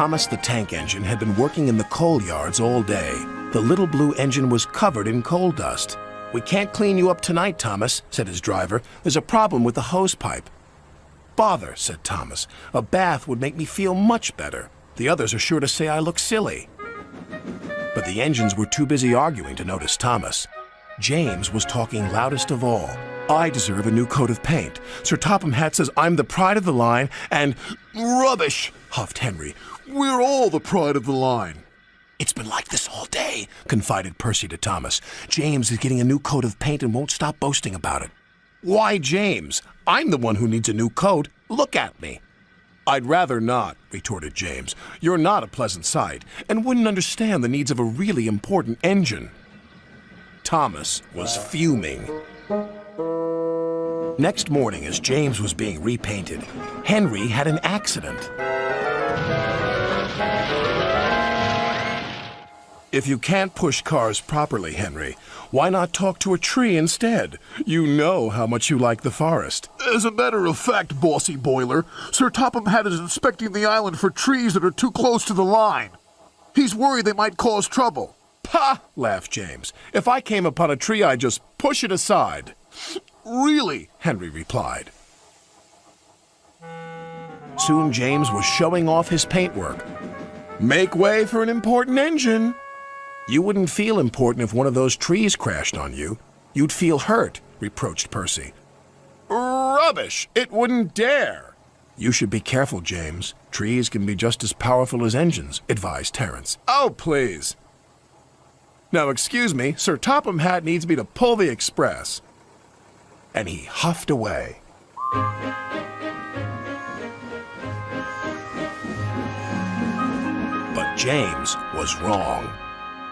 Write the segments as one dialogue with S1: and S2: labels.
S1: Thomas the tank engine had been working in the coal yards all day. The little blue engine was covered in coal dust. "We can't clean you up tonight, Thomas," said his driver. "There's a problem with the hose pipe." "Bother," said Thomas. "A bath would make me feel much better. The others are sure to say I look silly." But the engines were too busy arguing to notice Thomas. James was talking loudest of all. "I deserve a new coat of paint. Sir Topham Hatt says I'm the pride of the line, and—" "Rubbish," huffed Henry. "We're all the pride of the line." "It's been like this all day," confided Percy to Thomas. "James is getting a new coat of paint and won't stop boasting about it." "Why, James? I'm the one who needs a new coat. Look at me." "I'd rather not," retorted James. "You're not a pleasant sight, and wouldn't understand the needs of a really important engine." Thomas was fuming. Next morning, as James was being repainted, Henry had an accident. "If you can't push cars properly, Henry, why not talk to a tree instead? You know how much you like the forest." "As a matter of fact, Bossy Boiler, Sir Topham Hatt is inspecting the island for trees that are too close to the line. He's worried they might cause trouble." "Pah!" laughed James. "If I came upon a tree, I'd just push it aside." "Really?" Henry replied. Soon James was showing off his paintwork. "Make way for an important engine." "You wouldn't feel important if one of those trees crashed on you. You'd feel hurt," reproached Percy. "Rubbish! It wouldn't dare." "You should be careful, James. Trees can be just as powerful as engines," advised Terence. "Oh, please. Now, excuse me, Sir Topham Hatt needs me to pull the express." And he huffed away. But James was wrong.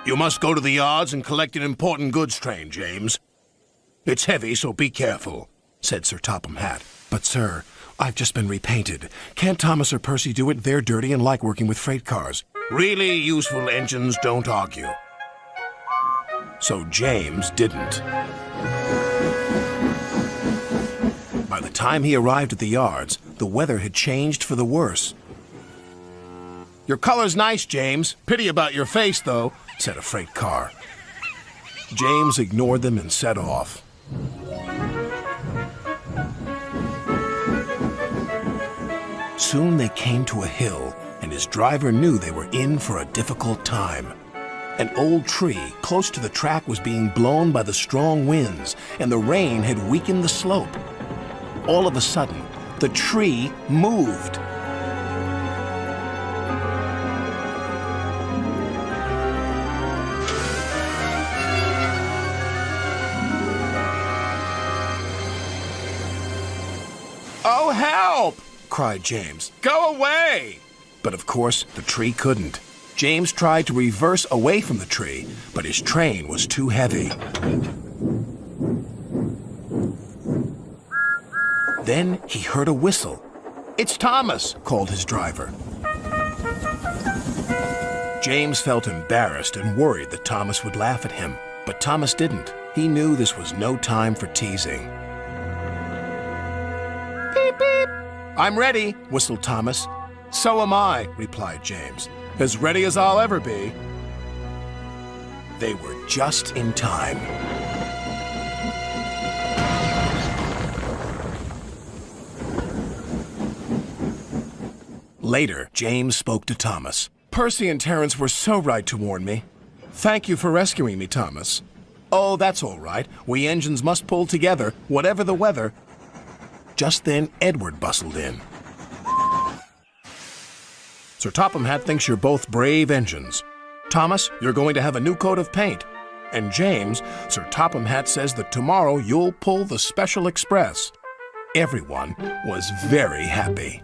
S1: "You must go to the yards and collect an important goods train, James. It's heavy, so be careful," said Sir Topham Hatt. "But, sir, I've just been repainted. Can't Thomas or Percy do it? They're dirty and like working with freight cars." "Really useful engines don't argue." So James didn't. By the time he arrived at the yards, the weather had changed for the worse. "Your color's nice, James. Pity about your face, though," said a freight car. James ignored them and set off. Soon they came to a hill, and his driver knew they were in for a difficult time. An old tree close to the track was being blown by the strong winds, and the rain had weakened the slope. All of a sudden, the tree moved. "Oh, help!" cried James. "Go away!" But of course, the tree couldn't. James tried to reverse away from the tree, but his train was too heavy. Then he heard a whistle. "It's Thomas," called his driver. James felt embarrassed and worried that Thomas would laugh at him, but Thomas didn't. He knew this was no time for teasing. "Beep, beep." "I'm ready," whistled Thomas. "So am I," replied James. "As ready as I'll ever be." They were just in time. Later, James spoke to Thomas. "Percy and Terence were so right to warn me. Thank you for rescuing me, Thomas." "Oh, that's all right. We engines must pull together, whatever the weather." Just then, Edward bustled in. "Sir Topham Hatt thinks you're both brave engines. Thomas, you're going to have a new coat of paint. And James, Sir Topham Hatt says that tomorrow you'll pull the special express." Everyone was very happy.